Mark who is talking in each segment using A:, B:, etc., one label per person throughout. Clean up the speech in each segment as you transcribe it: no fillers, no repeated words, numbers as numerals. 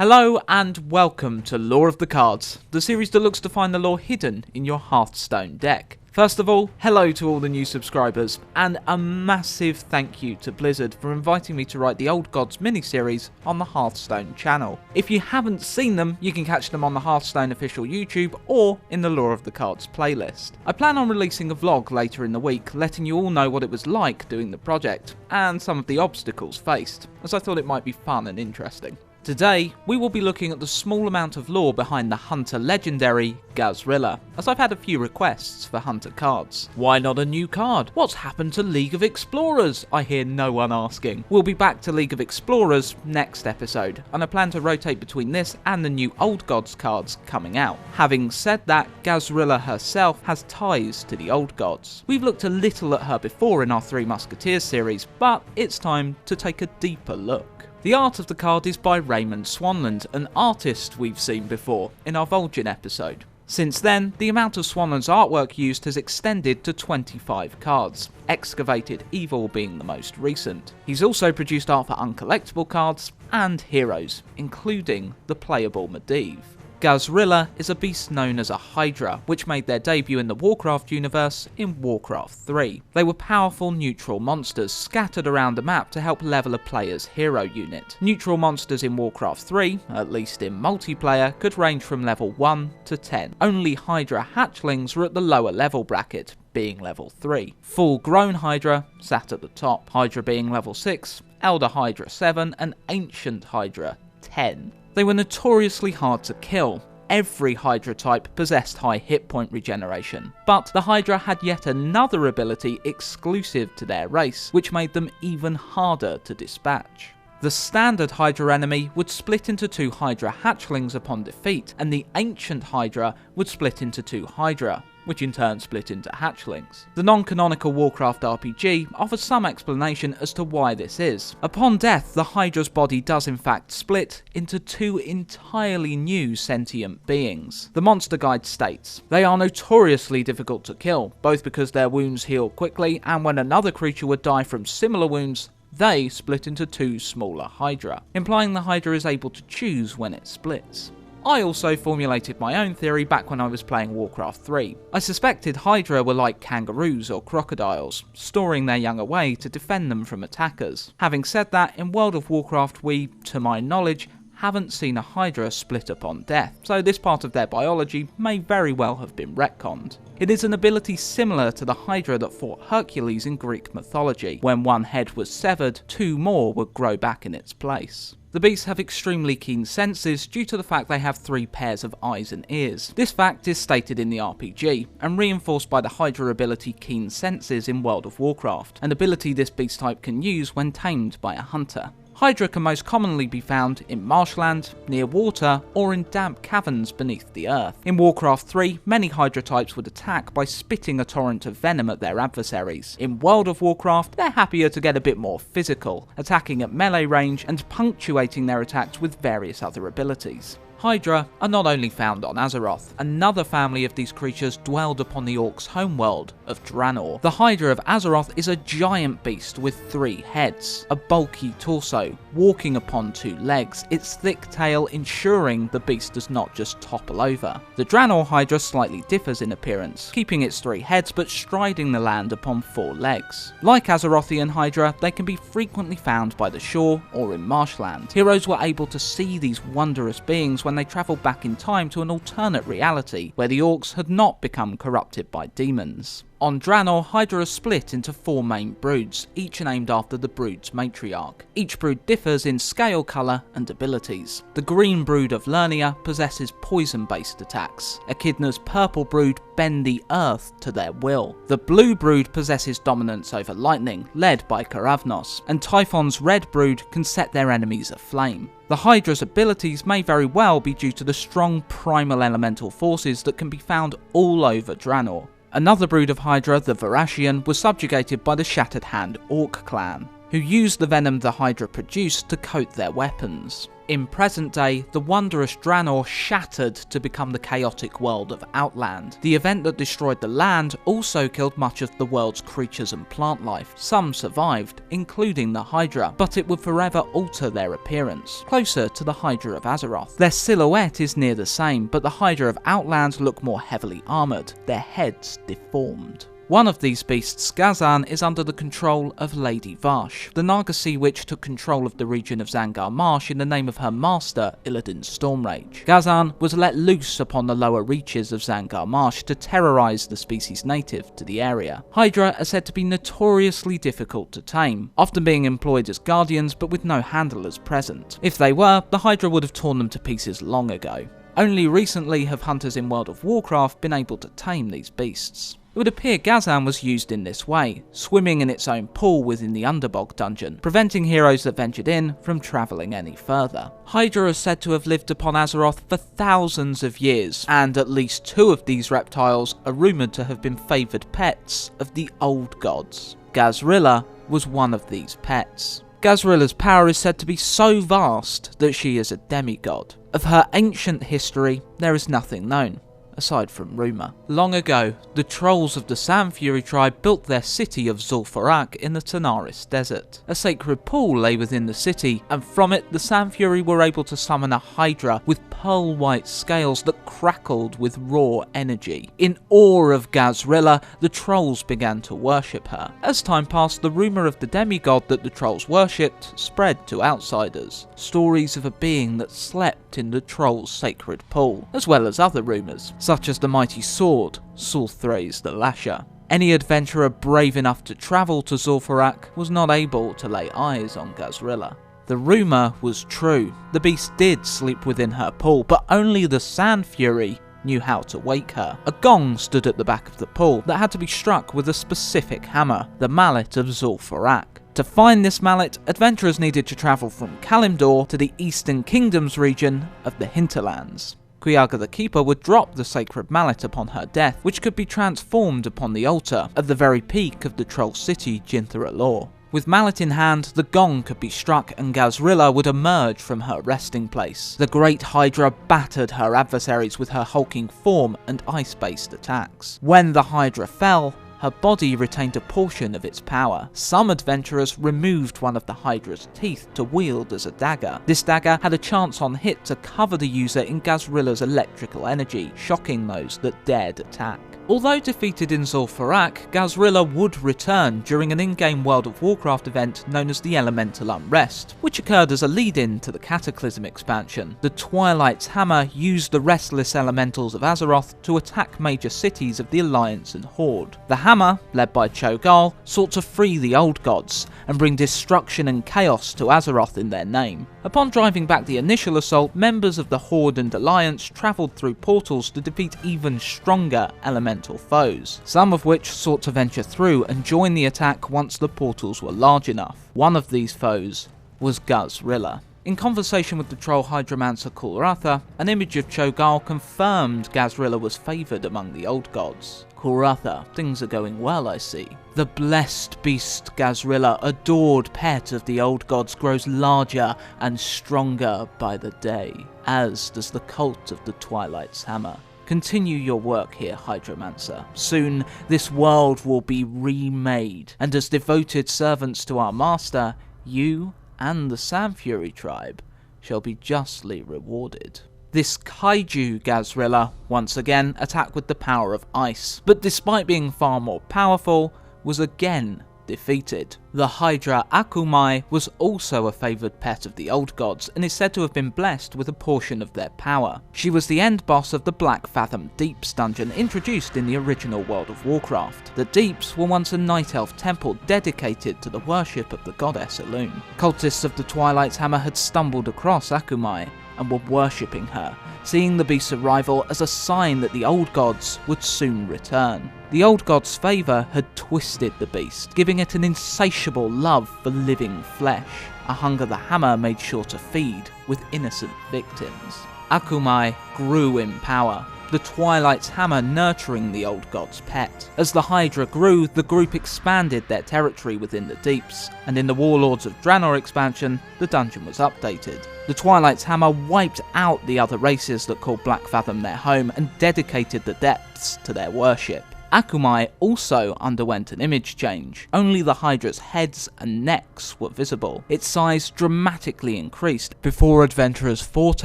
A: Hello and welcome to Lore of the Cards, the series that looks to find the lore hidden in your Hearthstone deck. First of all, hello to all the new subscribers, and a massive thank you to Blizzard for inviting me to write the Old Gods mini-series on the Hearthstone channel. If you haven't seen them, you can catch them on the Hearthstone official YouTube or in the Lore of the Cards playlist. I plan on releasing a vlog later in the week, letting you all know what it was like doing the project, and some of the obstacles faced, as I thought it might be fun and interesting. Today, we will be looking at the small amount of lore behind the Hunter legendary Gahz'rilla, as I've had a few requests for Hunter cards. Why not a new card? What's happened to League of Explorers? I hear no one asking. We'll be back to League of Explorers next episode, and I plan to rotate between this and the new Old Gods cards coming out. Having said that, Gahz'rilla herself has ties to the Old Gods. We've looked a little at her before in our Three Musketeers series, but it's time to take a deeper look. The art of the card is by Raymond Swanland, an artist we've seen before in our Vol'jin episode. Since then, the amount of Swanland's artwork used has extended to 25 cards, Excavated Evil being the most recent. He's also produced art for uncollectible cards and heroes, including the playable Medivh. Gahz'rilla is a beast known as a Hydra, which made their debut in the Warcraft universe in Warcraft 3. They were powerful neutral monsters scattered around the map to help level a player's hero unit. Neutral monsters in Warcraft 3, at least in multiplayer, could range from level 1 to 10. Only Hydra hatchlings were at the lower level bracket, being level 3. Full-grown Hydra sat at the top, Hydra being level 6, Elder Hydra 7 and Ancient Hydra 10. They were notoriously hard to kill. Every Hydra type possessed high hit point regeneration, but the Hydra had yet another ability exclusive to their race, which made them even harder to dispatch. The standard Hydra enemy would split into two Hydra hatchlings upon defeat, and the Ancient Hydra would split into two Hydra, which in turn split into hatchlings. The non-canonical Warcraft RPG offers some explanation as to why this is. Upon death, the Hydra's body does in fact split into two entirely new sentient beings. The monster guide states, "They are notoriously difficult to kill, both because their wounds heal quickly, and when another creature would die from similar wounds, they split into two smaller Hydra," implying the Hydra is able to choose when it splits. I also formulated my own theory back when I was playing Warcraft 3. I suspected Hydra were like kangaroos or crocodiles, storing their young away to defend them from attackers. Having said that, in World of Warcraft we, to my knowledge, haven't seen a Hydra split upon death, so this part of their biology may very well have been retconned. It is an ability similar to the Hydra that fought Hercules in Greek mythology. When one head was severed, two more would grow back in its place. The beasts have extremely keen senses due to the fact they have 3 pairs of eyes and ears. This fact is stated in the RPG, and reinforced by the Hydra ability Keen Senses in World of Warcraft, an ability this beast type can use when tamed by a hunter. Hydra can most commonly be found in marshland, near water, or in damp caverns beneath the earth. In Warcraft 3, many Hydra types would attack by spitting a torrent of venom at their adversaries. In World of Warcraft, they're happier to get a bit more physical, attacking at melee range and punctuating their attacks with various other abilities. Hydra are not only found on Azeroth, another family of these creatures dwelled upon the Orcs' homeworld of Draenor. The Hydra of Azeroth is a giant beast with 3 heads, a bulky torso, walking upon 2 legs, its thick tail ensuring the beast does not just topple over. The Draenor Hydra slightly differs in appearance, keeping its 3 heads but striding the land upon 4 legs. Like Azerothian Hydra, they can be frequently found by the shore or in marshland. Heroes were able to see these wondrous beings when they travelled back in time to an alternate reality, where the Orcs had not become corrupted by demons. On Draenor, Hydra are split into 4 main broods, each named after the brood's matriarch. Each brood differs in scale, colour and abilities. The green brood of Lernia possesses poison-based attacks. Echidna's purple brood bend the earth to their will. The blue brood possesses dominance over lightning, led by Karavnos, and Typhon's red brood can set their enemies aflame. The Hydra's abilities may very well be due to the strong primal elemental forces that can be found all over Draenor. Another brood of Hydra, the Varashian, was subjugated by the Shattered Hand Orc clan, who used the venom the Hydra produced to coat their weapons. In present day, the wondrous Draenor shattered to become the chaotic world of Outland. The event that destroyed the land also killed much of the world's creatures and plant life. Some survived, including the Hydra, but it would forever alter their appearance, closer to the Hydra of Azeroth. Their silhouette is near the same, but the Hydra of Outland look more heavily armoured, their heads deformed. One of these beasts, Gahz'rilla, is under the control of Lady Vashj. The Naga Sea Witch took control of the region of Zangar Marsh in the name of her master, Illidan's Stormrage. Gahz'rilla was let loose upon the lower reaches of Zangar Marsh to terrorise the species native to the area. Hydra are said to be notoriously difficult to tame, often being employed as guardians but with no handlers present. If they were, the Hydra would have torn them to pieces long ago. Only recently have hunters in World of Warcraft been able to tame these beasts. It would appear Gahz'rilla was used in this way, swimming in its own pool within the Underbog dungeon, preventing heroes that ventured in from travelling any further. Hydra is said to have lived upon Azeroth for thousands of years, and at least 2 of these reptiles are rumoured to have been favoured pets of the old gods. Gahz'rilla was one of these pets. Gahz'rilla's power is said to be so vast that she is a demigod. Of her ancient history, there is nothing known, aside from rumour. Long ago, the trolls of the Sandfury tribe built their city of Zul'Farak in the Tanaris Desert. A sacred pool lay within the city, and from it the Sandfury were able to summon a Hydra with pearl-white scales that crackled with raw energy. In awe of Gahz'rilla, the trolls began to worship her. As time passed, the rumour of the demigod that the trolls worshipped spread to outsiders. Stories of a being that slept in the trolls' sacred pool, as well as other rumours, such as the mighty sword, Sul'Thraze the Lasher. Any adventurer brave enough to travel to Zul'Farak was not able to lay eyes on Gahz'rilla. The rumour was true. The beast did sleep within her pool, but only the Sandfury knew how to wake her. A gong stood at the back of the pool that had to be struck with a specific hammer, the Mallet of Zul'Farak. To find this mallet, adventurers needed to travel from Kalimdor to the Eastern Kingdoms region of the Hinterlands. Quiaga the Keeper would drop the sacred mallet upon her death, which could be transformed upon the altar at the very peak of the troll city Gahz'rilla. With mallet in hand, the gong could be struck and Gahz'rilla would emerge from her resting place. The great Hydra battered her adversaries with her hulking form and ice-based attacks. When the Hydra fell, her body retained a portion of its power. Some adventurers removed one of the Hydra's teeth to wield as a dagger. This dagger had a chance on hit to cover the user in Gahz'rilla's electrical energy, shocking those that dared attack. Although defeated in Zul'Farak, Gahz'rilla would return during an in-game World of Warcraft event known as the Elemental Unrest, which occurred as a lead-in to the Cataclysm expansion. The Twilight's Hammer used the restless elementals of Azeroth to attack major cities of the Alliance and Horde. The Hammer, led by Cho'Gall, sought to free the Old Gods and bring destruction and chaos to Azeroth in their name. Upon driving back the initial assault, members of the Horde and Alliance travelled through portals to defeat even stronger elemental foes, some of which sought to venture through and join the attack once the portals were large enough. One of these foes was Gahz'rilla. In conversation with the troll hydromancer Kul'Ratha, an image of Cho'Gall confirmed Gahz'rilla was favoured among the old gods. Kul'Ratha, things are going well, I see. The blessed beast Gahz'rilla, adored pet of the old gods, grows larger and stronger by the day, as does the cult of the Twilight's Hammer. Continue your work here, Hydromancer. Soon, this world will be remade, and as devoted servants to our master, you and the Sandfury tribe shall be justly rewarded. This kaiju Gahz'rilla, once again, attacked with the power of ice, but despite being far more powerful, was again defeated. The Hydra Akumai was also a favoured pet of the old gods and is said to have been blessed with a portion of their power. She was the end boss of the Black Fathom Deeps dungeon introduced in the original World of Warcraft. The Deeps were once a night elf temple dedicated to the worship of the goddess Elune. Cultists of the Twilight's Hammer had stumbled across Akumai and were worshipping her, seeing the beast's arrival as a sign that the old gods would soon return. The old gods' favour had twisted the beast, giving it an insatiable love for living flesh, a hunger the hammer made sure to feed with innocent victims. Akumai grew in power, the Twilight's Hammer nurturing the old god's pet. As the Hydra grew, the group expanded their territory within the Deeps, and in the Warlords of Draenor expansion, the dungeon was updated. The Twilight's hammer wiped out the other races that called Blackfathom their home and dedicated the depths to their worship. Akumai also underwent an image change. Only the Hydra's heads and necks were visible. Its size dramatically increased. Before adventurers fought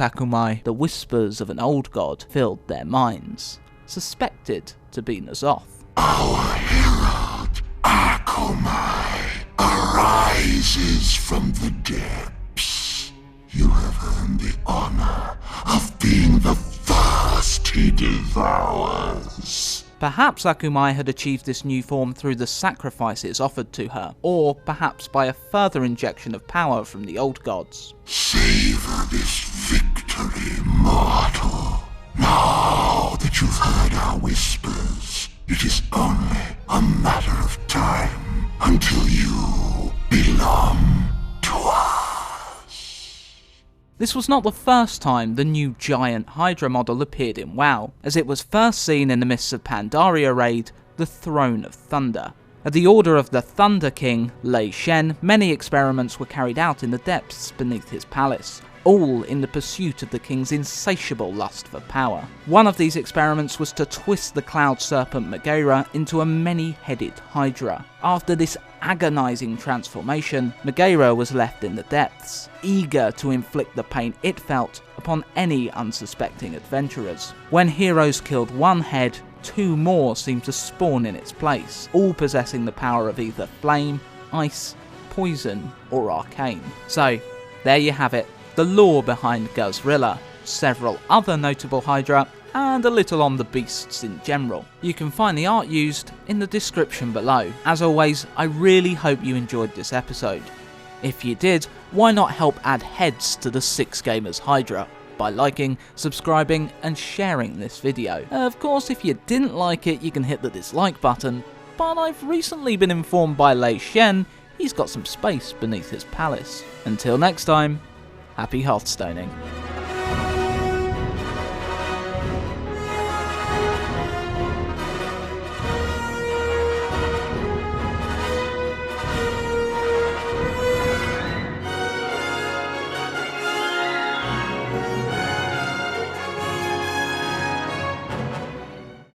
A: Akumai, the whispers of an old god filled their minds, suspected to be N'Zoth.
B: Our herald, Akumai, arises from the depths. You have earned the honor of being the first he devours.
A: Perhaps Akumai had achieved this new form through the sacrifices offered to her, or perhaps by a further injection of power from the old gods.
B: Savor this victory, mortal. Now that you've heard our whispers, it is only a matter of time until you belong to us.
A: This was not the first time the new giant Hydra model appeared in WoW, as it was first seen in the Mists of Pandaria raid, the Throne of Thunder. At the order of the Thunder King, Lei Shen, many experiments were carried out in the depths beneath his palace, all in the pursuit of the king's insatiable lust for power. One of these experiments was to twist the cloud serpent Megaera into a many-headed Hydra. After this agonizing transformation, Megaera was left in the depths, eager to inflict the pain it felt upon any unsuspecting adventurers. When heroes killed one head, two more seemed to spawn in its place, all possessing the power of either flame, ice, poison, or arcane. So, there you have it. The lore behind Gahz'rilla, several other notable Hydra, and a little on the beasts in general. You can find the art used in the description below. As always, I really hope you enjoyed this episode. If you did, why not help add heads to the 6Gamers Hydra by liking, subscribing, and sharing this video. Of course, if you didn't like it, you can hit the dislike button, but I've recently been informed by Lei Shen he's got some space beneath his palace. Until next time, happy Hearthstoning.